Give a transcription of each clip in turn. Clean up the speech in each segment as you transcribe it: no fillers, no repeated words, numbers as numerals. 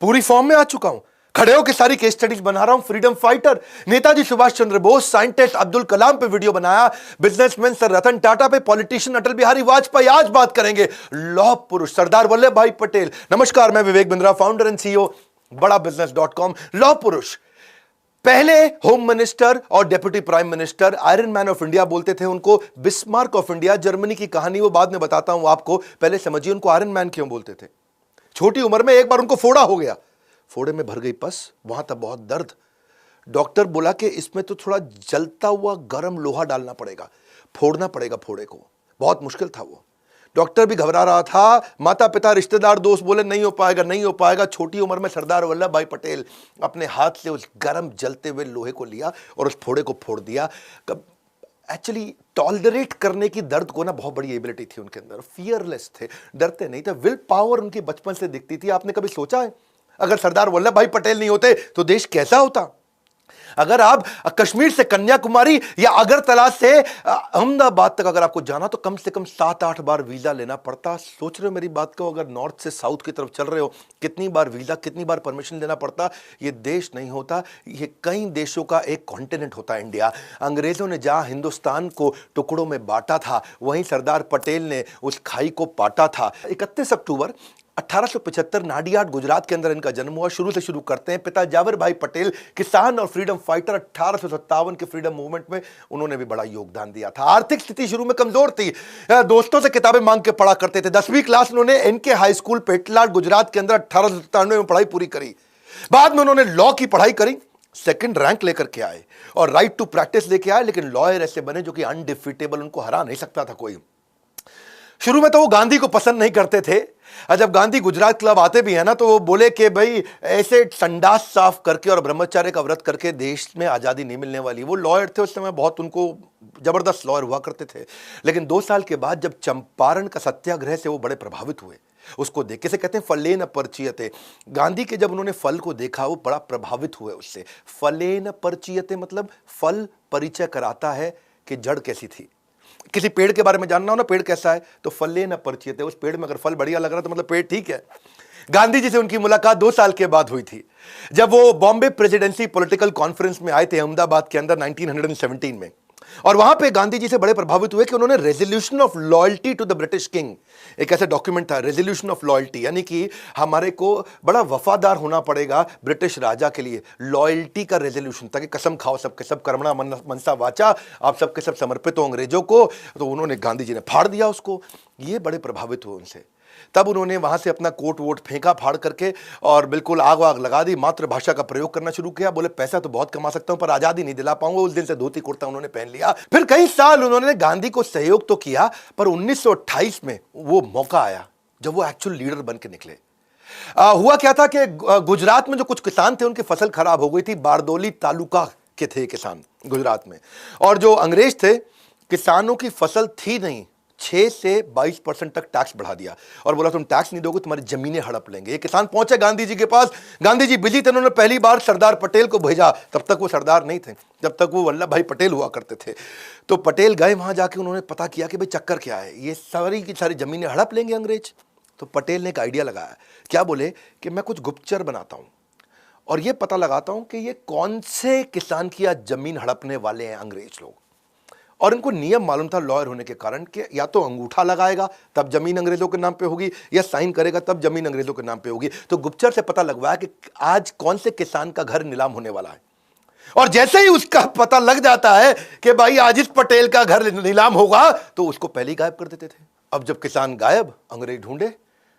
पूरी फॉर्म में आ चुका हूं, खड़े होकर सारी केस स्टडीज बना रहा हूं। Freedom fighter Netaji Subhash Chandra Bose, scientist Abdul Kalam पे वीडियो बनाया, बिजनेसमैन सर रतन टाटा पे, पॉलिटिशियन अटल बिहारी वाजपेयी। आज बात करेंगे लौह पुरुष सरदार वल्लभ भाई पटेल। नमस्कार, मैं Vivek Bindra, founder and CEO बड़ा बिजनेस.com। लौह पुरुष पहले होम मिनिस्टर और deputy prime minister, iron man of India बोलते थे उनको, बिस्मार्क ऑफ इंडिया। जर्मनी की कहानी वो बाद में बताता हूं आपको, पहले समझिए उनको आयरन मैन क्यों बोलते थे। छोटी उम्र में एक बार उनको फोड़ा हो गया, फोड़े में भर गई पस, वहां तक बहुत दर्द। डॉक्टर बोला कि इसमें तो थोड़ा जलता हुआ गर्म लोहा डालना पड़ेगा, फोड़ना पड़ेगा फोड़े को। बहुत मुश्किल था वो, डॉक्टर भी घबरा रहा था, माता पिता रिश्तेदार दोस्त बोले नहीं हो पाएगा, नहीं हो पाएगा। छोटी उम्र में सरदार वल्लभ भाई पटेल अपने हाथ से उस गर्म जलते हुए लोहे को लिया और उस फोड़े को फोड़ दिया। एक्चुअली टॉलरेट करने की दर्द को ना बहुत बड़ी एबिलिटी थी उनके अंदर, फियरलेस थे, डरते नहीं थे। विल पावर उनकी बचपन से दिखती थी। आपने कभी सोचा है अगर सरदार वल्लभ भाई पटेल नहीं होते तो देश कैसा होता? अगर आप कश्मीर से कन्याकुमारी या अगरतला से अहमदाबाद तक अगर आपको जाना तो कम से कम 7-8 बार वीजा लेना पड़ता। सोच रहे हो मेरी बात को? अगर नॉर्थ से साउथ की तरफ चल रहे हो, कितनी बार वीजा, कितनी बार परमिशन लेना पड़ता। ये देश नहीं होता, ये कई देशों का एक कॉन्टिनेंट होता है इंडिया। अंग्रेजों ने जहां हिंदुस्तान को टुकड़ों में बांटा था, वहीं सरदार पटेल ने उस खाई को पाटा था। 31 अक्टूबर 1875 नाडियाड गुजरात के अंदर इनका जन्म हुआ। शुरू से शुरू करते हैं, पिता जावर भाई पटेल किसान और फ्रीडम फाइटर। 1857 के फ्रीडम मूवमेंट में उन्होंने भी बड़ा योगदान दिया था। आर्थिक स्थिति शुरू में कमजोर थी, दोस्तों से किताबें मांग के पढ़ा करते थे। 10वीं क्लास उन्होंने NK high school Petlad Gujarat के अंदर 1897 में पढ़ाई पूरी करी। बाद में उन्होंने लॉ की पढ़ाई करी, सेकंड रैंक लेकर के आए और राइट टू प्रैक्टिस लेके आए। लेकिन लॉयर ऐसे बने जो कि अनडिफीटेबल, उनको हरा नहीं सकता था कोई। शुरू में तो वो गांधी को पसंद नहीं करते थे। जब गांधी गुजरात क्लब आते भी है ना, तो वो बोले कि भाई ऐसे संडास साफ करके और ब्रह्मचर्य का व्रत करके देश में आज़ादी नहीं मिलने वाली। वो लॉयर थे उस समय, बहुत उनको जबरदस्त लॉयर हुआ करते थे। लेकिन 2 साल के बाद जब चंपारण का सत्याग्रह से वो बड़े प्रभावित हुए, उसको देख के से कहते हैं फलेन परचीयते। गांधी के जब उन्होंने फल को देखा वो बड़ा प्रभावित हुए उससे। फलेन परचीयते मतलब फल परिचय कराता है कि जड़ कैसी थी। किसी पेड़ के बारे में जानना हो ना, पेड़ कैसा है, तो फले न परिचित है। उस पेड़ में अगर फल बढ़िया लग रहा है तो मतलब पेड़ ठीक है। गांधी जी से उनकी मुलाकात 2 साल के बाद हुई थी, जब वो बॉम्बे प्रेसिडेंसी पॉलिटिकल कॉन्फ्रेंस में आए थे अहमदाबाद के अंदर 1917 में। और वहां पे गांधी जी से बड़े प्रभावित हुए कि उन्होंने resolution of loyalty to the British king, एक ऐसा डॉक्यूमेंट था रेजोल्यूशन ऑफ लॉयल्टी, यानी कि हमारे को बड़ा वफादार होना पड़ेगा ब्रिटिश राजा के लिए। लॉयल्टी का रेजोल्यूशन था कि कसम खाओ सबके सब, कर्मणा मनसा वाचा, आप सबके सब समर्पित हो अंग्रेजों को। तो उन्होंने, गांधी जी ने फाड़ दिया उसको। ये बड़े प्रभावित हुए उनसे। तब उन्होंने वहां से अपना कोट वोट फेंका फाड़ करके और बिल्कुल आग वाग लगा दी, मातृभाषा का प्रयोग करना शुरू किया। बोले पैसा तो बहुत कमा सकता हूं पर आजादी नहीं दिला पाऊंगा। उस दिन से धोती कुर्ता उन्होंने पहन लिया। फिर कई साल उन्होंने गांधी को सहयोग तो किया, पर 1928 में वो मौका आया जब वो एक्चुअल लीडर बन के निकले। हुआ क्या था कि गुजरात में जो कुछ किसान थे उनकी फसल खराब हो गई थी। बारदोली तालुका के थे किसान गुजरात में, और जो अंग्रेज थे, किसानों की फसल थी नहीं, 6 से 22% तक टैक्स बढ़ा दिया और बोला तुम टैक्स नहीं दोगे तुम्हारी जमीनें हड़प लेंगे। ये किसान पहुंचे गांधी जी के पास, गांधी जी बिजी थे, उन्होंने पहली बार सरदार पटेल को भेजा। तब तक वो सरदार नहीं थे, जब तक वो वल्लभ भाई पटेल हुआ करते थे। तो पटेल गए वहां, जाके उन्होंने पता किया कि भाई चक्कर क्या है, ये सारी की सारी जमीनें हड़प लेंगे अंग्रेज। तो पटेल ने एक आइडिया लगाया। क्या बोले कि मैं कुछ गुप्तचर बनाता हूं और ये पता लगाता हूं कि ये कौन से किसान की आज जमीन हड़पने वाले हैं अंग्रेज लोग। और इनको नियम मालूम था लॉयर होने के कारण कि या तो अंगूठा लगाएगा तब जमीन अंग्रेजों के नाम पे होगी, या साइन करेगा तब जमीन अंग्रेजों के नाम पे होगी। तो गुप्तचर से पता लगवाया कि आज कौन से किसान का घर नीलाम होने वाला है। और जैसे ही उसका पता लग जाता है कि भाई आज इस पटेल का घर नीलाम होगा, तो उसको पहले ही गायब कर देते थे। अब जब किसान गायब, अंग्रेज ढूंढे,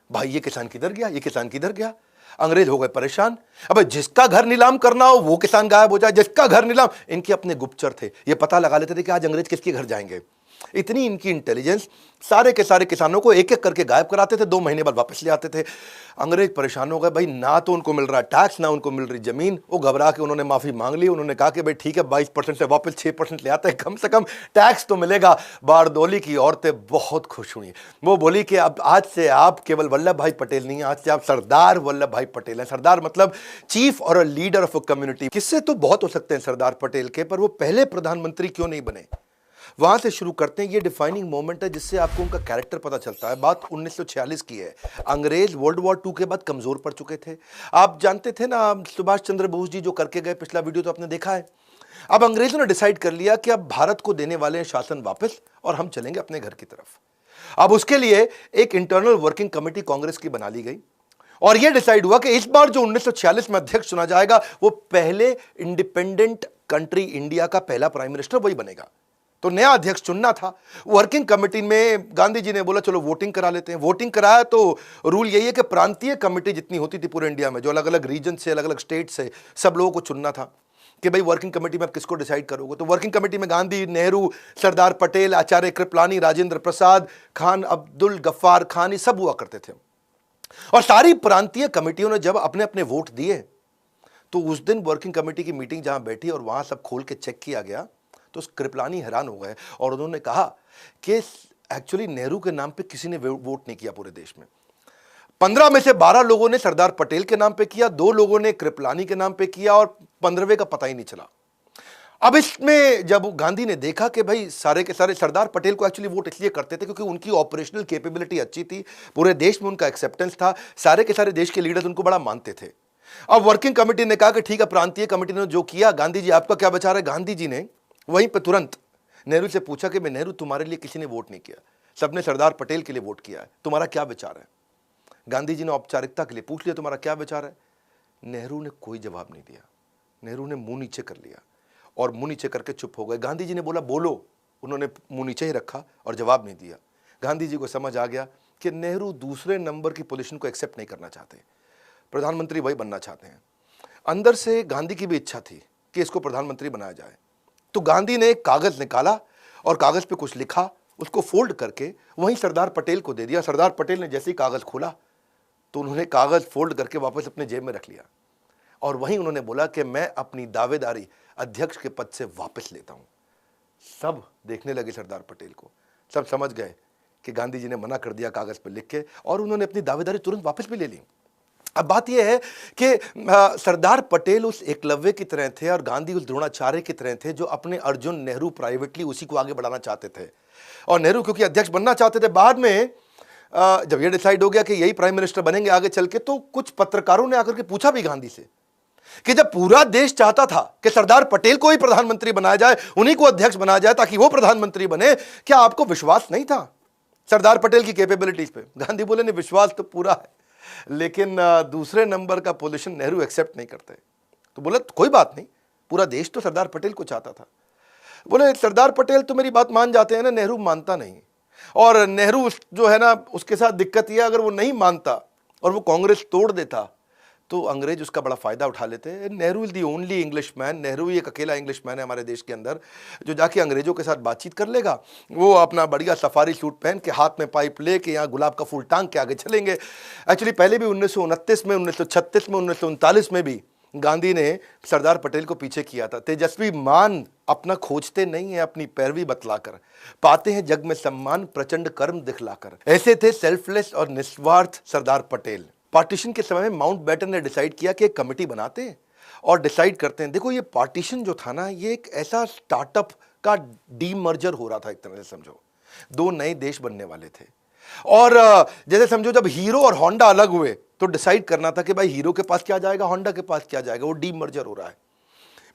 भाई ये किसान किधर गया, ये किसान किधर गया। अंग्रेज हो गए परेशान। अब जिसका घर नीलाम करना हो वो किसान गायब हो जाए, जिसका घर नीलाम। इनके अपने गुप्तचर थे, ये पता लगा लेते थे कि आज अंग्रेज किसके घर जाएंगे। इतनी इनकी इंटेलिजेंस, सारे के सारे किसानों को एक एक करके गायब कराते थे, 2 महीने बाद वापस ले आते थे। अंग्रेज परेशान हो गए, भाई ना तो उनको मिल रहा टैक्स, ना उनको मिल रही जमीन। वो घबरा के उन्होंने माफी मांग ली। उन्होंने कहा कि भाई ठीक है 22% से वापस 6% ले आते हैं, कम से कम टैक्स तो मिलेगा। बारदोली की औरतें बहुत खुश हुई। वो बोली कि अब आज से आप केवल वल्लभ भाई पटेल नहीं, आज से आप सरदार वल्लभ भाई पटेल हैं। सरदार मतलब चीफ और a leader of a community. किससे तो बहुत हो सकते हैं सरदार पटेल के, पर वो पहले प्रधानमंत्री क्यों नहीं बने? वहां से शुरू करते हैं। ये डिफाइनिंग मोमेंट है जिससे आपको उनका कैरेक्टर पता चलता है। बात 1946 की है। अंग्रेज वर्ल्ड वॉर 2 के बाद कमजोर पड़ चुके थे। आप जानते थे ना, सुभाष चंद्र बोस जी जो करके गए, पिछला वीडियो तो आपने देखा है। अब अंग्रेजों ने डिसाइड कर लिया कि अब भारत को देने वाले हैं शासन वापस और हम चलेंगे अपने घर की तरफ। अब उसके लिए एक इंटरनल वर्किंग कमेटी कांग्रेस की बना ली गई और यह डिसाइड हुआ कि इस बार जो 1946 में अध्यक्ष चुना जाएगा वो पहले इंडिपेंडेंट कंट्री इंडिया का पहला प्राइम मिनिस्टर वही बनेगा। तो नया अध्यक्ष चुनना था। वर्किंग कमेटी में गांधी जी ने बोला चलो वोटिंग करा लेते हैं। वोटिंग कराया तो रूल यही है कि प्रांतीय कमेटी जितनी होती थी पूरे इंडिया में, जो अलग अलग रीजन से, अलग अलग स्टेट से, सब लोगों को चुनना था कि भाई वर्किंग कमेटी में आप किसको डिसाइड करोगे। तो वर्किंग कमेटी में गांधी, नेहरू, सरदार पटेल, आचार्य कृपलानी, राजेंद्र प्रसाद, खान अब्दुल गफ्फार खान, ये सब हुआ करते थे। और सारी प्रांतीय कमेटियों ने जब अपने अपने वोट दिए तो उस दिन वर्किंग कमेटी की मीटिंग जहां बैठी और वहां सब खोल के चेक किया गया तो कृपलानी हैरान हो गए और उन्होंने कहा कि एक्चुअली नेहरू के नाम पे किसी ने वोट नहीं किया पूरे देश में। 15 में से 12 लोगों ने सरदार पटेल के नाम पे किया, 2 लोगों ने कृपलानी के नाम पे किया और 15वें का पता ही नहीं चला। अब इसमें जब गांधी ने देखा कि भाई सारे के सारे सरदार पटेल को एक्चुअली वोट इसलिए करते थे क्योंकि उनकी ऑपरेशनल कैपेबिलिटी अच्छी थी, पूरे देश में उनका एक्सेप्टेंस था, सारे के सारे देश के लीडर्स उनको बड़ा मानते थे। अब वर्किंग कमेटी ने कहा कि ठीक है, प्रांतीय कमेटी ने जो किया, गांधी जी आपका क्या विचार है। गांधी जी ने वहीं पर तुरंत नेहरू से पूछा कि मैं नेहरू, तुम्हारे लिए किसी ने वोट नहीं किया, सबने सरदार पटेल के लिए वोट किया है, तुम्हारा क्या विचार है। गांधी जी ने औपचारिकता के लिए पूछ लिया तुम्हारा क्या विचार है। नेहरू ने कोई जवाब नहीं दिया। नेहरू ने मुंह नीचे कर लिया और मुंह नीचे करके चुप हो गए। गांधी जी ने बोला बोलो, उन्होंने मुंह नीचे ही रखा और जवाब नहीं दिया। गांधी जी को समझ आ गया कि नेहरू दूसरे नंबर की पोजीशन को एक्सेप्ट नहीं करना चाहते, प्रधानमंत्री वही बनना चाहते हैं। अंदर से गांधी की भी इच्छा थी कि इसको प्रधानमंत्री बनाया जाए। तो गांधी ने एक कागज निकाला और कागज पे कुछ लिखा, उसको फोल्ड करके वहीं सरदार पटेल को दे दिया। सरदार पटेल ने जैसे ही कागज खोला तो उन्होंने कागज फोल्ड करके वापस अपने जेब में रख लिया और वहीं उन्होंने बोला कि मैं अपनी दावेदारी अध्यक्ष के पद से वापस लेता हूं। सब देखने लगे सरदार पटेल को, सब समझ गए कि गांधी जी ने मना कर दिया कागज पर लिख के और उन्होंने अपनी दावेदारी तुरंत वापस भी ले ली। अब बात यह है कि सरदार पटेल उस एकलव्य की तरह थे और गांधी उस द्रोणाचार्य की तरह थे जो अपने अर्जुन नेहरू प्राइवेटली उसी को आगे बढ़ाना चाहते थे। और नेहरू क्योंकि अध्यक्ष बनना चाहते थे, बाद में जब यह डिसाइड हो गया कि यही प्राइम मिनिस्टर बनेंगे आगे चल के, तो कुछ पत्रकारों ने आकर के पूछा भी गांधी से कि जब पूरा देश चाहता था कि सरदार पटेल को ही प्रधानमंत्री बनाया जाए, उन्हीं को अध्यक्ष बनाया जाए ताकि वो प्रधानमंत्री बने, क्या आपको विश्वास नहीं था सरदार पटेल की कैपेबिलिटीज पे। गांधी बोले नहीं, विश्वास तो पूरा है, लेकिन दूसरे नंबर का पोजीशन नेहरू एक्सेप्ट नहीं करते। तो बोले कोई बात नहीं, पूरा देश तो सरदार पटेल को चाहता था। बोले सरदार पटेल तो मेरी बात मान जाते हैं ना, नेहरू मानता नहीं। और नेहरू जो है ना, उसके साथ दिक्कत यह, अगर वो नहीं मानता और वो कांग्रेस तोड़ देता तो अंग्रेज उसका बड़ा फायदा उठा लेते हैं। Nehru is the only English man, Nehru ही एक अकेला इंग्लिश मैन है हमारे देश के अंदर जो जाके अंग्रेजों के साथ बातचीत कर लेगा। वो अपना बढ़िया सफारी सूट पहन के, हाथ में पाइप लेके, यहाँ गुलाब का फूल टांग के आगे चलेंगे। एक्चुअली पहले भी 1929 में, 1936 में, 1939 में भी गांधी ने सरदार पटेल को पीछे किया था। तेजस्वी मान अपना खोजते नहीं है, अपनी पैरवी बतलाकर पाते हैं जग में सम्मान, प्रचंड कर्म दिखलाकर। ऐसे थे सेल्फलेस और निस्वार्थ सरदार पटेल। पार्टीशन के समय में माउंटबेटन ने डिसाइड किया कि एक कमेटी बनाते हैं और डिसाइड करते हैं। देखो ये पार्टीशन जो था ना, ये एक ऐसा स्टार्टअप का डीमर्जर हो रहा था, एक तरह से समझो 2 नए देश बनने वाले थे। और जैसे समझो जब हीरो और होंडा अलग हुए तो डिसाइड करना था कि भाई हीरो के पास क्या जाएगा, होंडा के पास क्या जाएगा। वो डीमर्जर हो रहा है।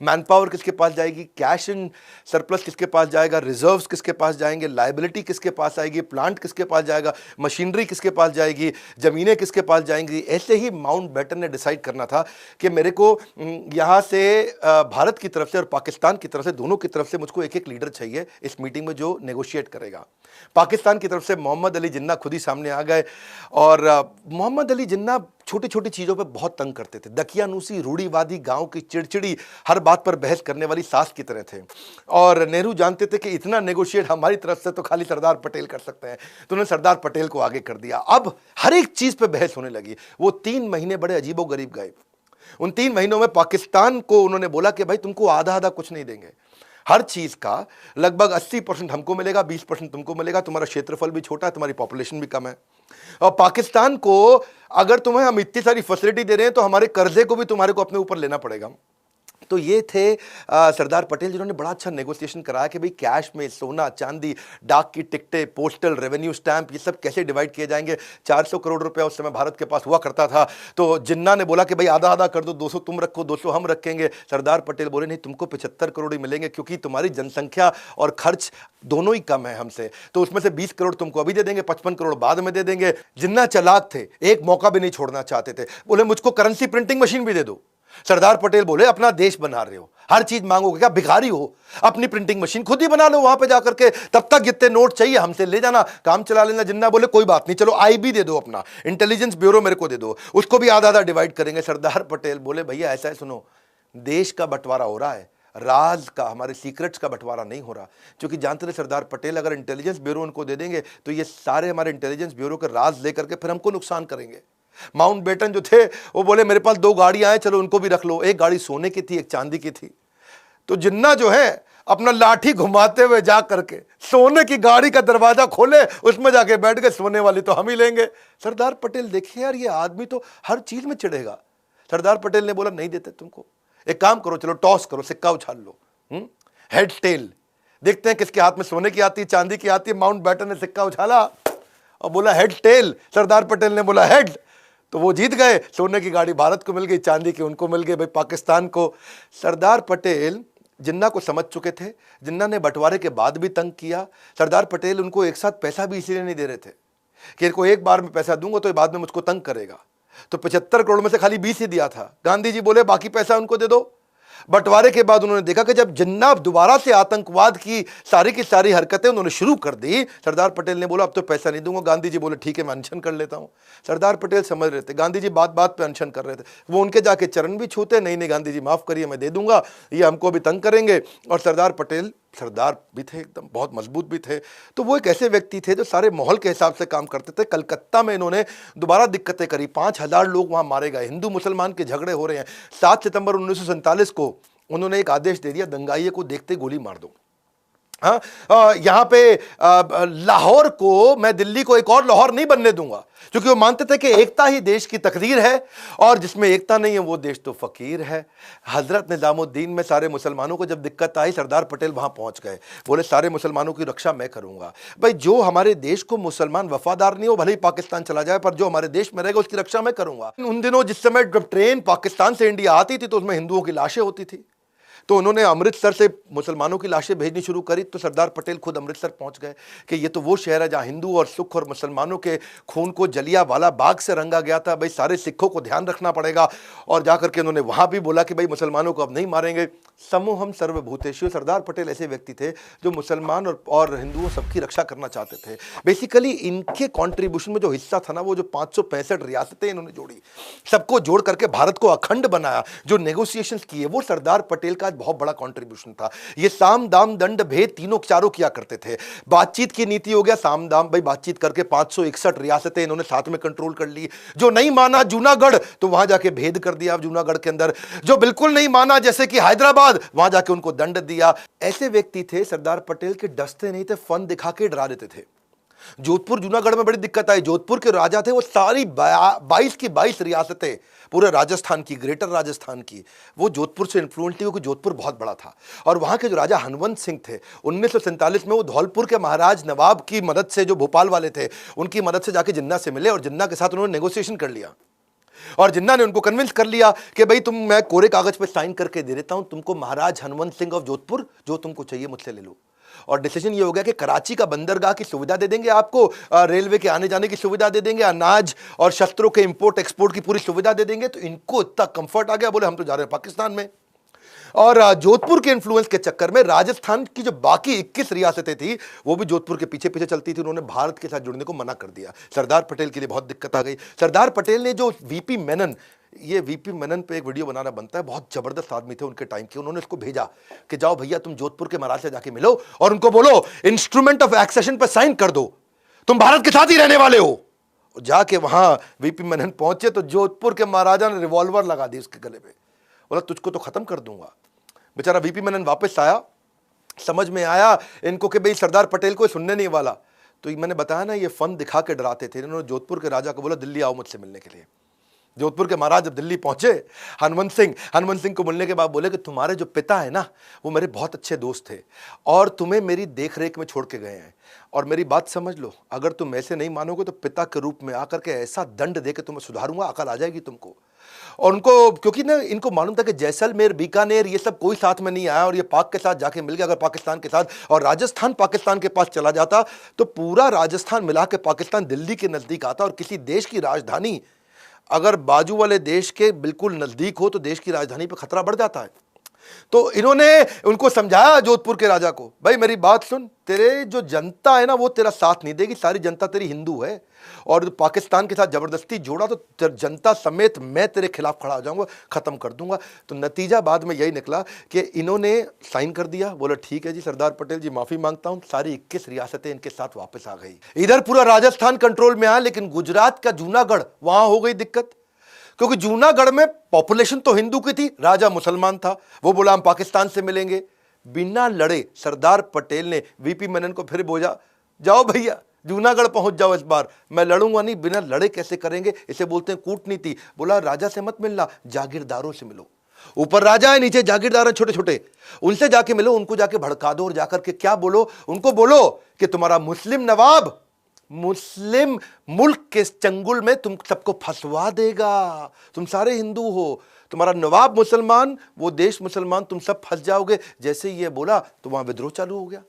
मैन पावर किसके पास जाएगी, कैश इन सरप्लस किसके पास जाएगा, रिजर्व्स किसके पास जाएंगे, लायबिलिटी किसके पास आएगी, प्लांट किसके पास जाएगा, मशीनरी किसके पास जाएगी, जमीनें किसके पास जाएंगी। ऐसे ही माउंटबेटन ने डिसाइड करना था कि मेरे को यहाँ से भारत की तरफ से और पाकिस्तान की तरफ से, दोनों की तरफ से मुझको एक एक लीडर चाहिए इस मीटिंग में जो नेगोशिएट करेगा। पाकिस्तान की तरफ से मोहम्मद अली जिन्ना खुद ही सामने आ गए और मोहम्मद अली जिन्ना छोटी छोटी चीज़ों पे बहुत तंग करते थे। दकियानूसी, रूढ़ीवादी, गांव की चिड़चिड़ी, हर बात पर बहस करने वाली सास की तरह थे। और नेहरू जानते थे कि इतना नेगोशिएट हमारी तरफ से तो खाली सरदार पटेल कर सकते हैं, तो उन्होंने सरदार पटेल को आगे कर दिया। अब हर एक चीज़ पे बहस होने लगी। वो 3 महीने बड़े अजीबोगरीब गए। उन 3 महीनों में पाकिस्तान को उन्होंने बोला कि भाई तुमको आधा आधा कुछ नहीं देंगे, हर चीज का लगभग 80% हमको मिलेगा, 20% तुमको मिलेगा। तुम्हारा क्षेत्रफल भी छोटा है, तुम्हारी पॉपुलेशन भी कम है। और पाकिस्तान को अगर तुम्हें हम इतनी सारी फैसिलिटी दे रहे हैं तो हमारे कर्जे को भी तुम्हारे को अपने ऊपर लेना पड़ेगा। तो ये थे सरदार पटेल, जिन्होंने बड़ा अच्छा नेगोशिएशन कराया कि भाई कैश में सोना चांदी, डाक की टिकटें, पोस्टल रेवेन्यू स्टैंप, ये सब कैसे डिवाइड किए जाएंगे। 400 करोड़ रुपया उस समय भारत के पास हुआ करता था। तो जिन्ना ने बोला कि भाई आधा आधा कर दो, 200 तुम रखो 200 हम रखेंगे। सरदार पटेल बोले नहीं, तुमको 75 करोड़ ही मिलेंगे, क्योंकि तुम्हारी जनसंख्या और खर्च दोनों ही कम है हमसे, तो उसमें से 20 करोड़ तुमको अभी दे देंगे, 55 करोड़ बाद में दे देंगे। जिन्ना चालाक थे, एक मौका भी नहीं छोड़ना चाहते थे। बोले मुझको करेंसी प्रिंटिंग मशीन भी दे दो। सरदार पटेल बोले अपना देश बना रहे हो, हर चीज मांगोगे क्या, भिखारी हो, अपनी प्रिंटिंग मशीन खुद ही बना लो वहां पे जाकर के, तब तक जितने नोट चाहिए हमसे ले जाना, काम चला लेना। जिन्ना बोले कोई बात नहीं, चलो आईबी दे दो, अपना इंटेलिजेंस ब्यूरो मेरे को दे दो, उसको भी आधा आधा डिवाइड करेंगे। सरदार पटेल बोले भैया ऐसा है, सुनो, देश का बंटवारा हो रहा है, राज का, हमारे सीक्रेट्स का बंटवारा नहीं हो रहा। क्योंकि जानते थे सरदार पटेल, अगर इंटेलिजेंस ब्यूरो उनको दे देंगे तो ये सारे हमारे इंटेलिजेंस ब्यूरो के राज लेकर के फिर हमको नुकसान करेंगे। माउंटबेटन जो थे वो बोले मेरे पास 2 गाड़ियां हैं, चलो उनको भी रख लो। एक गाड़ी सोने की थी, एक चांदी की थी। तो जिन्ना जो है अपना लाठी घुमाते हुए जा करके सोने की गाड़ी का दरवाजा खोले, उसमें जाके बैठ गए, सोने वाली तो हम ही लेंगे। सरदार पटेल देखिए यार, ये आदमी तो हर चीज में चिढ़ेगा। सरदार पटेल ने बोला नहीं देते तुमको, एक काम करो, चलो टॉस करो, सिक्का उछाल लो, हेड टेल, देखते हैं किसके हाथ में सोने की आती है चांदी की आती है। माउंटबेटन ने सिक्का उछाला और बोला हेड टेल। सरदार पटेल ने बोला हेड, तो वो जीत गए। सोने की गाड़ी भारत को मिल गई, चांदी की उनको मिल गई, भाई पाकिस्तान को। सरदार पटेल जिन्ना को समझ चुके थे। जिन्ना ने बंटवारे के बाद भी तंग किया। सरदार पटेल उनको एक साथ पैसा भी इसीलिए नहीं दे रहे थे कि इनको एक बार में पैसा दूंगा तो ये बाद में मुझको तंग करेगा। तो 75 करोड़ में से खाली 20 ही दिया था। गांधी जी बोले बाकी पैसा उनको दे दो। बंटवारे के बाद उन्होंने देखा कि जब जिन्ना दोबारा से आतंकवाद की सारी हरकतें उन्होंने शुरू कर दी, सरदार पटेल ने बोला अब तो पैसा नहीं दूंगा। गांधी जी बोले ठीक है, मैं अनशन कर लेता हूं। सरदार पटेल समझ रहे थे, गांधी जी बात बात पे अनशन कर रहे थे। वो उनके जाके चरण भी छूते, नहीं नहीं गांधी जी माफ करिए, मैं दे दूंगा, ये हमको भी तंग करेंगे। और सरदार पटेल सरदार भी थे, एकदम बहुत मजबूत भी थे। तो वो एक ऐसे व्यक्ति थे जो सारे माहौल के हिसाब से काम करते थे। कलकत्ता में इन्होंने दोबारा दिक्कतें करी, 5000 लोग वहां मारे गए, हिंदू मुसलमान के झगड़े हो रहे हैं। 7 सितंबर 1947 को उन्होंने एक आदेश दे दिया, दंगाइये को देखते गोली मार दो। हाँ, यहां पे लाहौर को, मैं दिल्ली को एक और लाहौर नहीं बनने दूंगा, क्योंकि वो मानते थे कि एकता ही देश की तकदीर है, और जिसमें एकता नहीं है वो देश तो फकीर है। हजरत निजामुद्दीन में सारे मुसलमानों को जब दिक्कत आई, सरदार पटेल वहां पहुंच गए, बोले सारे मुसलमानों की रक्षा मैं करूंगा। भाई जो हमारे देश को मुसलमान वफादार नहीं हो, भले ही पाकिस्तान चला जाए, पर जो हमारे देश में रहेगा उसकी रक्षा मैं करूंगा। उन दिनों जिस समय जब ट्रेन पाकिस्तान से इंडिया आती थी तो उसमें हिंदुओं की लाशें होती थी, तो उन्होंने अमृतसर से मुसलमानों की लाशें भेजनी शुरू करी। तो सरदार पटेल खुद अमृतसर पहुंच गए कि ये तो वो शहर है जहां हिंदू और सिख और मुसलमानों के खून को जलियांवाला बाग से रंगा गया था। भाई सारे सिखों को ध्यान रखना पड़ेगा। और जाकर के उन्होंने वहां भी बोला कि भाई मुसलमानों को अब नहीं मारेंगे। समूहम सर्वभूतेषु, सरदार पटेल ऐसे व्यक्ति थे जो मुसलमान और हिंदुओं सबकी रक्षा करना चाहते थे। बेसिकली इनके कॉन्ट्रीब्यूशन में जो हिस्सा था ना, वो जो 565 रियासतें इन्होंने जोड़ी, सबको जोड़ करके भारत को अखंड बनाया, जो नेगोशिएशंस किए, वो सरदार पटेल का बहुत बड़ा कंट्रीब्यूशन था। ये साम दाम दंड भेद तीनों चारों किया करते थे। बातचीत की नीति हो गया साम दाम, भाई बातचीत करके 561 रियासतें इन्होंने साथ में कंट्रोल कर ली। जो नहीं माना जूनागढ़, तो वहां जाके भेद कर दिया जूनागढ़ के अंदर। जो बिल्कुल नहीं माना जैसे कि हैदराबाद, वहां जाके उनको दंड दिया। ऐसे व्यक्ति थे सरदार पटेल के, डसते नहीं थे, फन दिखा के डरा देते थे। जोधपुर जूनागढ़ में बड़ी दिक्कत आई। जोधपुर के राजा थे, वो सारी 22 की 22 रियासतें, पूरे राजस्थान की, ग्रेटर राजस्थान की, वो जोधपुर से इन्फ्लुएंस थी, क्योंकि जोधपुर बहुत बड़ा था। और वहां के जो राजा हनवंत सिंह थे, 1947 में वो धौलपुर के महाराज नवाब की मदद से, जो भोपाल वाले थे, उनकी मदद से जाके जिन्ना से मिले और जिन्ना के साथ उन्होंने नेगोशिएशन कर लिया। और जिन्ना ने उनको कन्विंस कर लिया कि भाई तुम, मैं कोरे कागज पे साइन करके दे देता हूं तुमको, महाराज हनवंत सिंह ऑफ जोधपुर, जो तुमको चाहिए मुझसे ले लो। और डिसीजन ये हो गया कि कराची का बंदरगाह की सुविधा दे देंगे आपको, रेलवे के आने जाने की सुविधा दे देंगे, अनाज और शस्त्रों के इंपोर्ट एक्सपोर्ट की पूरी सुविधा दे देंगे। तो इनको इतना कंफर्ट आ गया, बोले हम तो जा रहे हैं पाकिस्तान में। और जोधपुर के इन्फ्लुएंस के चक्कर में राजस्थान की जो बाकी 21 रियासतें थी, वो भी जोधपुर के पीछे पीछे चलती थी। उन्होंने भारत के साथ जुड़ने को मना कर दिया। सरदार पटेल के लिए बहुत दिक्कत आ गई। सरदार पटेल ने जो वीपी मेनन, ये वीपी मेनन पे एक वीडियो बनाना बनता है, बहुत जबरदस्त आदमी थे उनके टाइम के। उन्होंने उसको भेजा कि जाओ भैया तुम जोधपुर के महाराज से जाके मिलो और उनको बोलो इंस्ट्रूमेंट ऑफ एक्सेशन पर साइन कर दो, तुम भारत के साथ ही रहने वाले हो। जाके वहां वीपी मेनन पहुंचे तो जोधपुर के महाराजा ने रिवॉल्वर लगा दी उसके गले पे, बोला तुझको तो खत्म कर दूंगा। बेचारा वीपी मेनन वापस आया, समझ में आया इनको कि भाई सरदार पटेल को सुनने नहीं वाला। तो मैंने बताया ना, ये फन दिखा के डराते थे। इन्होंने जोधपुर के राजा को बोला दिल्ली आओ मुझसे मिलने के लिए। जोधपुर के महाराज जब दिल्ली पहुंचे, हनुमंत सिंह को मिलने के बाद बोले कि तुम्हारे जो पिता है ना, वो मेरे बहुत अच्छे दोस्त थे और तुम्हें मेरी देख रेख में छोड़ के गए हैं। और मेरी बात समझ लो, अगर तुम ऐसे नहीं मानोगे तो पिता के रूप में आकर के ऐसा दंड दे के तुम्हें सुधारूंगा, अकल आ जाएगी तुमको। और उनको, क्योंकि ना इनको मालूम था कि जैसलमेर, बीकानेर, ये सब कोई साथ में नहीं आया और ये पाक के साथ जाके मिल गया। अगर पाकिस्तान के साथ और राजस्थान पाकिस्तान के पास चला जाता तो पूरा राजस्थान मिला के पाकिस्तान दिल्ली के नजदीक आता। और किसी देश की राजधानी अगर बाजू वाले देश के बिल्कुल नजदीक हो तो देश की राजधानी पर खतरा बढ़ जाता है। तो इन्होंने उनको समझाया जोधपुर के राजा को, भाई मेरी बात सुन, तेरे जो जनता है ना वो तेरा साथ नहीं देगी, सारी जनता तेरी हिंदू है और पाकिस्तान के साथ जबरदस्ती जोड़ा तो जनता समेत मैं तेरे खिलाफ खड़ा हो जाऊंगा, खत्म कर दूंगा। तो नतीजा बाद में यही निकला कि इन्होंने साइन कर दिया, बोला ठीक है जी सरदार पटेल जी माफी मांगता हूं, सारी 21 रियासतें इनके साथ वापस आ गई। इधर पूरा राजस्थान कंट्रोल में आया, लेकिन गुजरात का जूनागढ़, वहां हो गई दिक्कत, क्योंकि जूनागढ़ में पॉपुलेशन तो हिंदू की थी, राजा मुसलमान था। वो बोला हम पाकिस्तान से मिलेंगे। बिना लड़े सरदार पटेल ने वीपी मेनन को फिर बोला, जाओ भैया जूनागढ़ पहुंच जाओ, इस बार मैं लड़ूंगा नहीं। बिना लड़े कैसे करेंगे, इसे बोलते हैं कूटनीति। बोला राजा से मत मिलना, जागीरदारों से मिलो। ऊपर राजा है, नीचे जागीरदार हैं छोटे छोटे, उनसे जाके मिलो, उनको जाके भड़का दो और जाकर के क्या बोलो, उनको बोलो कि तुम्हारा मुस्लिम नवाब मुस्लिम मुल्क के चंगुल में तुम सबको फंसवा देगा। तुम सारे हिंदू हो, तुम्हारा नवाब मुसलमान, वो देश मुसलमान, तुम सब फंस जाओगे। जैसे ही ये बोला तो वहां विद्रोह चालू हो गया।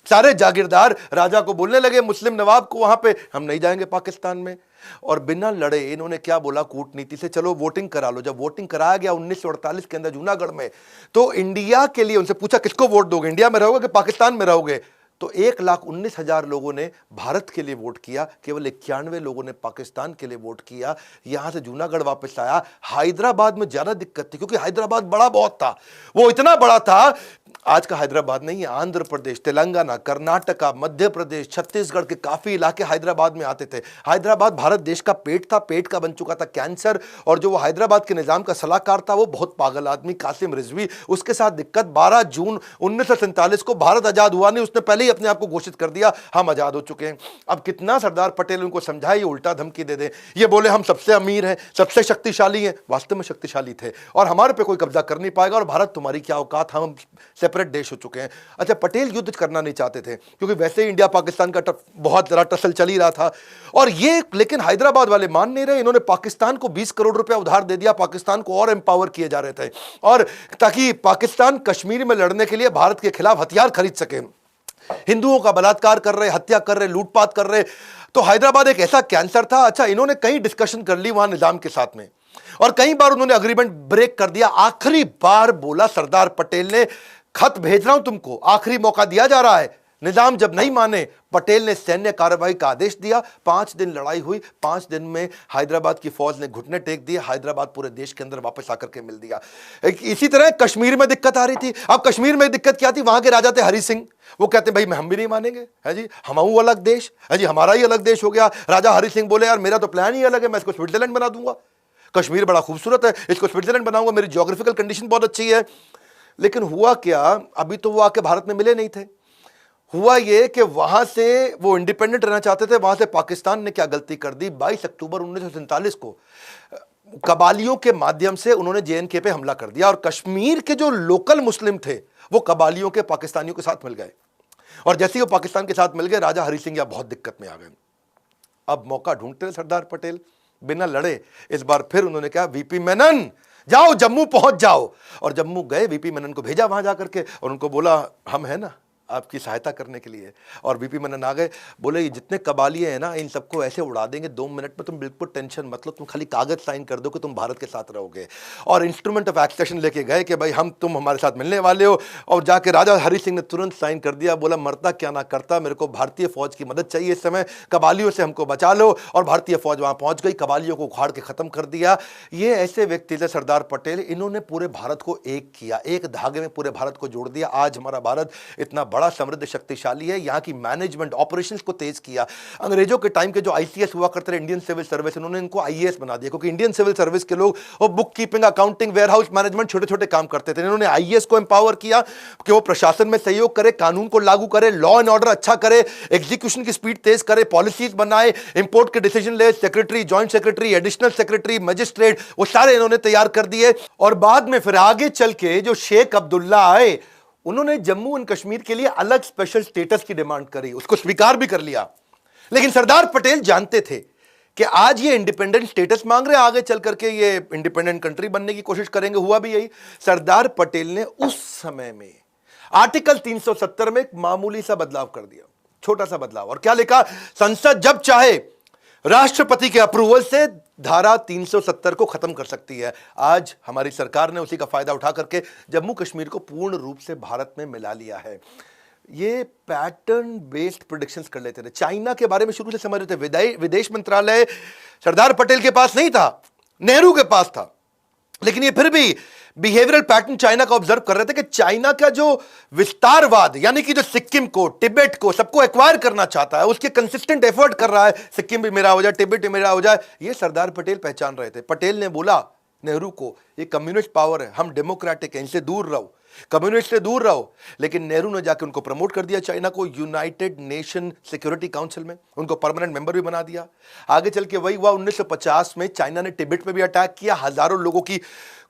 सारे जागीरदार राजा को बोलने लगे, मुस्लिम नवाब को, वहां पे हम नहीं जाएंगे पाकिस्तान में। और बिना लड़े इन्होंने क्या बोला कूटनीति से, चलो वोटिंग करा लो। जब वोटिंग कराया गया 1948 के अंदर जूनागढ़ में, तो इंडिया के लिए उनसे पूछा किसको वोट दोगे, इंडिया में रहोगे कि पाकिस्तान में रहोगे। तो 1,19,000 लोगों ने भारत के लिए वोट किया, केवल 91 लोगों ने पाकिस्तान के लिए वोट किया। यहां से जूनागढ़ वापस आया। हैदराबाद में ज्यादा दिक्कत थी, क्योंकि हैदराबाद बड़ा बहुत था, वो इतना बड़ा था, आज का हैदराबाद नहीं है, आंध्र प्रदेश, तेलंगाना, कर्नाटका, मध्य प्रदेश, छत्तीसगढ़ के काफी इलाके हैदराबाद में आते थे। हैदराबाद भारत देश का पेट था, पेट का बन चुका था कैंसर। और जो वो हैदराबाद के निजाम का सलाहकार था वो बहुत पागल आदमी कासिम रिजवी, उसके साथ दिक्कत। 12 जून 1947 को भारत आजाद हुआ नहीं, उसने पहले ही अपने आप को घोषित कर दिया हम आजाद हो चुके हैं। अब कितना सरदार पटेल उनको समझाए, ये उल्टा धमकी दे दे, ये बोले हम सबसे अमीर हैं, सबसे शक्तिशाली हैं, वास्तव में शक्तिशाली थे और हमारे पे कोई कब्जा कर नहीं पाएगा और भारत तुम्हारी क्या औकात, हम सेपरेट देश हो चुके हैं। अच्छा, पटेल युद्ध करना नहीं चाहते थे, क्योंकि वैसे ही इंडिया पाकिस्तान का बहुत जरा टसल चल ही रहा था। और ये लेकिन हैदराबाद वाले मान नहीं रहे, इन्होंने पाकिस्तान को 20 करोड़ रुपया उधार दे दिया, पाकिस्तान को और एम्पावर किए जा रहे थे, और ताकि पाकिस्तान कश्मीर में लड़ने के लिए भारत के खिलाफ हथियार खरीद सके। हिंदुओं का बलात्कार कर रहे, हत्या कर रहे, लूटपाट कर रहे। तो हैदराबाद एक ऐसा कैंसर था। अच्छा, इन्होंने कई डिस्कशन कर ली वहां निजाम के साथ में, और कई बार उन्होंने अग्रीमेंट ब्रेक कर दिया। आखिरी बार बोला सरदार पटेल ने, खत भेज रहा हूं तुमको, आखिरी मौका दिया जा रहा है। निजाम जब नहीं माने, पटेल ने सैन्य कार्रवाई का आदेश दिया। 5 दिन लड़ाई हुई, 5 दिन में हैदराबाद की फौज ने घुटने टेक दिए, हैदराबाद पूरे देश के अंदर वापस आकर के मिल दिया। इसी तरह कश्मीर में दिक्कत आ रही थी। अब कश्मीर में दिक्कत क्या थी, वहां के राजा थे हरि सिंह, वो कहते भाई हम भी नहीं मानेंगे, है जी, हम अलग देश, है जी, हमारा ही अलग देश हो गया। राजा हरि सिंह बोले यार मेरा तो प्लान ही अलग है, मैं इसको स्विट्जरलैंड बना दूंगा, कश्मीर बड़ा खूबसूरत है, इसको स्विट्जरलैंड बनाऊंगा, मेरी ज्योग्राफिकल कंडीशन बहुत अच्छी है। लेकिन हुआ क्या, अभी तो वो आके भारत में मिले नहीं थे। हुआ ये कि वहां से वो इंडिपेंडेंट रहना चाहते थे, वहां से पाकिस्तान ने क्या गलती कर दी, 22 अक्टूबर 1947 को कबालियों के माध्यम से उन्होंने जेएनके पे हमला कर दिया, और कश्मीर के जो लोकल मुस्लिम थे वो कबालियों के पाकिस्तानियों के साथ मिल गए। और जैसे ही वो पाकिस्तान के साथ मिल गए, राजा हरि सिंह बहुत दिक्कत में आ गए। अब मौका ढूंढते रहे सरदार पटेल, बिना लड़े इस बार फिर उन्होंने कहा वीपी मेनन जाओ जम्मू पहुंच जाओ। और जम्मू गए, वीपी मेनन को भेजा वहां जाकर के, और उनको बोला हम है ना आपकी सहायता करने के लिए। और वीपी मेनन आ गए, बोले ये जितने कबालिए हैं ना इन सबको ऐसे उड़ा देंगे 2 मिनट में, तुम बिल्कुल टेंशन मत लो, तुम खाली कागज साइन कर दो कि तुम भारत के साथ रहोगे। और इंस्ट्रूमेंट ऑफ एक्सेशन लेके गए कि भाई हम तुम हमारे साथ मिलने वाले हो। और जाके राजा हरि सिंह ने तुरंत साइन कर दिया, बोला मरता क्या ना करता, मेरे को भारतीय फौज की मदद चाहिए इस समय, कबालियों से हमको बचा लो। और भारतीय फौज वहां पहुंच गई, कबालियों को उखाड़ के खत्म कर दिया। ये ऐसे व्यक्ति थे सरदार पटेल, इन्होंने पूरे भारत को एक किया, एक धागे में पूरे भारत को जोड़ दिया। आज हमारा भारत इतना बड़ा समृद्ध शक्तिशाली है। यहाँ की मैनेजमेंट ऑपरेशंस को तेज किया। अंग्रेजों के टाइम के जो आईसीएस हुआ करते थे, इंडियन सिविल सर्विस, उन्होंने इनको आईएएस बना दिया, क्योंकि इंडियन सिविल सर्विस के लोग वो book keeping, accounting, warehouse management, छोटे छोटे काम करते थे। इन्होंने आईएएस को एम्पावर किया कि वो प्रशासन में सहयोग करे, कानून को लागू करे, लॉ एंड ऑर्डर अच्छा करे, एग्जीक्यूशन की स्पीड तेज करे, पॉलिसीज बनाए, इंपोर्ट के डिसीजन ले, secretary, joint secretary, additional secretary, magistrate, वो सारे इन्होंने तैयार कर दिए। और बाद में फिर आगे चल के जो शेख अब्दुल्ला आए, उन्होंने जम्मू एंड कश्मीर के लिए अलग स्पेशल स्टेटस की डिमांड करी, उसको स्वीकार भी कर लिया। लेकिन सरदार पटेल जानते थे कि आज ये इंडिपेंडेंट स्टेटस मांग रहे हैं, आगे चल करके ये इंडिपेंडेंट कंट्री बनने की कोशिश करेंगे। हुआ भी यही। सरदार पटेल ने उस समय में आर्टिकल 370 में एक मामूली सा बदलाव कर दिया, छोटा सा बदलाव। और क्या लिखा? संसद जब चाहे राष्ट्रपति के अप्रूवल से धारा 370 को खत्म कर सकती है। आज हमारी सरकार ने उसी का फायदा उठा करके जम्मू कश्मीर को पूर्ण रूप से भारत में मिला लिया है। ये पैटर्न बेस्ड प्रेडिक्शंस कर लेते थे। चाइना के बारे में शुरू से समझ रहे थे। विदेश मंत्रालय सरदार पटेल के पास नहीं था, नेहरू के पास था। लेकिन ये फिर भी बिहेवियरल पैटर्न चाइना का ऑब्जर्व कर रहे थे कि चाइना का जो विस्तारवाद, यानी कि जो सिक्किम को, तिब्बत को, सबको एक्वायर करना चाहता है, उसके कंसिस्टेंट एफर्ट कर रहा है, सिक्किम भी मेरा हो जाए, तिब्बत भी मेरा हो जाए, ये सरदार पटेल पहचान रहे थे। पटेल ने बोला नेहरू को, ये कम्युनिस्ट पावर है, हम डेमोक्रेटिक हैं, इनसे दूर रहो, कम्युनिस्ट से दूर रहो। लेकिन नेहरू ने जाकर उनको प्रमोट कर दिया, चाइना को, यूनाइटेड नेशन सिक्योरिटी काउंसिल में, उनको परमानेंट मेंबर भी बना दिया। आगे चल के वही हुआ, 1950 में चाइना ने तिब्बत पे भी अटैक किया, हजारों लोगों की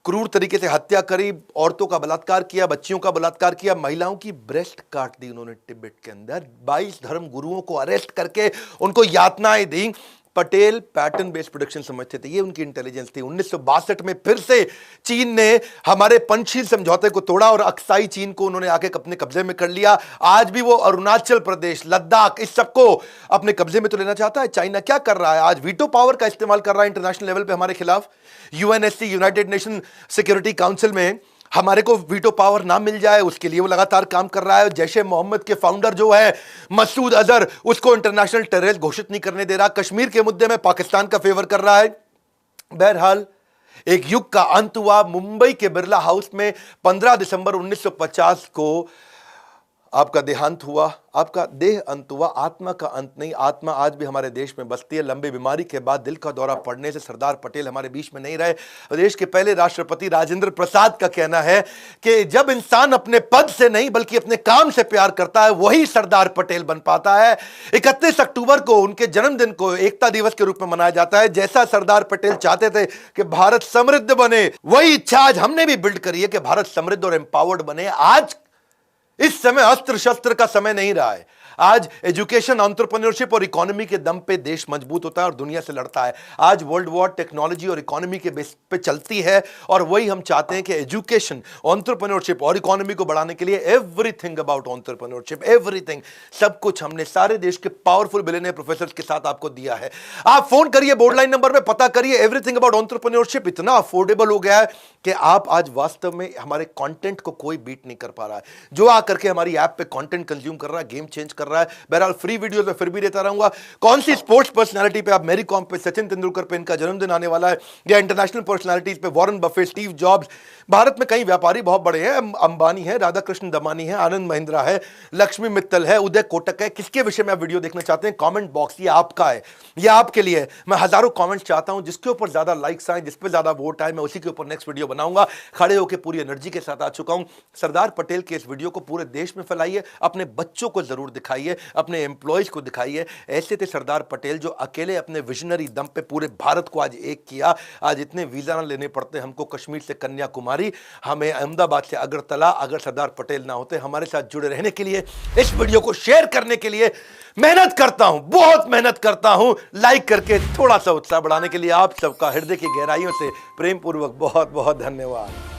क्रूर तरीके से हत्या करी, औरतों का बलात्कार किया, बच्चियों का बलात्कार किया, महिलाओं की ब्रेस्ट काट दी उन्होंने तिब्बत के अंदर, 22 धर्म गुरुओं को अरेस्ट करके उनको यातनाएं दी। पटेल पैटर्न बेस्ड प्रेडिक्शन समझते थे, ये उनकी इंटेलिजेंस थी। 1962 में फिर से चीन ने हमारे पंचशील समझौते को तोड़ा और अक्साई चीन को उन्होंने आके अपने कब्जे में कर लिया। आज भी वो अरुणाचल प्रदेश, लद्दाख, इस सबको अपने कब्जे में तो लेना चाहता है। चाइना क्या कर रहा है? आज वीटो पावर का इस्तेमाल कर रहा है इंटरनेशनल लेवल पे हमारे खिलाफ। UNSC, United nation security council में हमारे को वीटो पावर ना मिल जाए, उसके लिए वो लगातार काम कर रहा है। जैशे मोहम्मद के फाउंडर जो है मसूद अजहर, उसको इंटरनेशनल टेररिस्ट घोषित नहीं करने दे रहा। कश्मीर के मुद्दे में पाकिस्तान का फेवर कर रहा है। बहरहाल एक युग का अंत हुआ। मुंबई के बिरला हाउस में 15 दिसंबर 1950 को आपका देहांत हुआ, आपका देह अंत हुआ, आत्मा का अंत नहीं। आत्मा आज भी हमारे देश में बसती है। लंबी बीमारी के बाद दिल का दौरा पड़ने से सरदार पटेल हमारे बीच में नहीं रहे। देश के पहले राष्ट्रपति राजेंद्र प्रसाद का कहना है कि जब इंसान अपने पद से नहीं बल्कि अपने काम से प्यार करता है, वही सरदार पटेल बन पाता है। 31 अक्टूबर को उनके जन्मदिन को एकता दिवस के रूप में मनाया जाता है। जैसा सरदार पटेल चाहते थे कि भारत समृद्ध बने, वही इच्छा आज हमने भी बिल्ड करी है कि भारत समृद्ध और एम्पावर्ड बने। आज इस समय अस्त्र शस्त्र का समय नहीं रहा है। आज एजुकेशन, एंटरप्रेन्योरशिप और इकोनॉमी के दम पे देश मजबूत होता है और दुनिया से लड़ता है। आज वर्ल्ड वॉर टेक्नोलॉजी और इकोनॉमी के बेस पे चलती है और वही हम चाहते हैं कि एजुकेशन, एंटरप्रेन्योरशिप और इकोनॉमी को बढ़ाने के लिए एवरीथिंग अबाउट एंटरप्रेन्योरशिप, एवरीथिंग, सब कुछ हमने सारे देश के पावरफुल बिलियनियर प्रोफेसर्स के साथ आपको दिया है। आप फोन करिए बोर्ड लाइन नंबर पे, पता करिए। एवरीथिंग अबाउट एंटरप्रेन्योरशिप इतना अफोर्डेबल हो गया है कि आप आज वास्तव में हमारे कंटेंट को कोई बीट नहीं कर पा रहा है। जो आकर के हमारी ऐप पे कंटेंट कंज्यूम कर रहा है, गेम चेंज कर रहा है। बहरहाल फ्री वीडियोस में फिर भी देता रहूंगा। कौन सी स्पोर्ट्स पर्सनालिटी पे, आप मैरी कॉम पे, सचिन तेंदुलकर पे इनका जन्मदिन आने वाला है, या इंटरनेशनल पर्सनालिटीज पे Warren Buffett, Steve jobs, Bharat में कई व्यापारी बहुत बड़े हैं, अंबानी है, राधाकृष्ण दमानी है, आनंद महिंद्रा है, लक्ष्मी मित्तल है, उदय कोटक है। किसके विषय में आप वीडियो देखना चाहते हैं? कमेंट बॉक्स ये आपका है, ये आपके लिए है। मैं हजारों कमेंट्स चाहता हूं, जिसके ऊपर ज्यादा लाइक्स आए, जिस पे ज्यादा वोट आए, मैं उसी के ऊपर नेक्स्ट वीडियो बनाऊंगा। खड़े होकर पूरी एनर्जी के साथ आ चुका हूं। सरदार पटेल के इस वीडियो को पूरे देश में फैलाइए, अपने बच्चों को जरूर दिखाइए, अपने एम्प्लॉयज को दिखाइए। ऐसे थे सरदार पटेल जो अकेले अपने विजनरी दम पे पूरे भारत को आज एक किया। आज इतने वीजा ना लेने पड़ते हमको कश्मीर से कन्याकुमारी, हमें अहमदाबाद से अगरतला, अगर सरदार पटेल ना होते। हमारे साथ जुड़े रहने के लिए, इस वीडियो को शेयर करने के लिए मेहनत करता हूं, बहुत मेहनत करता हूं। लाइक करके थोड़ा सा उत्साह बढ़ाने के लिए आप सबका हृदय की गहराइयों से प्रेम पूर्वक बहुत बहुत धन्यवाद।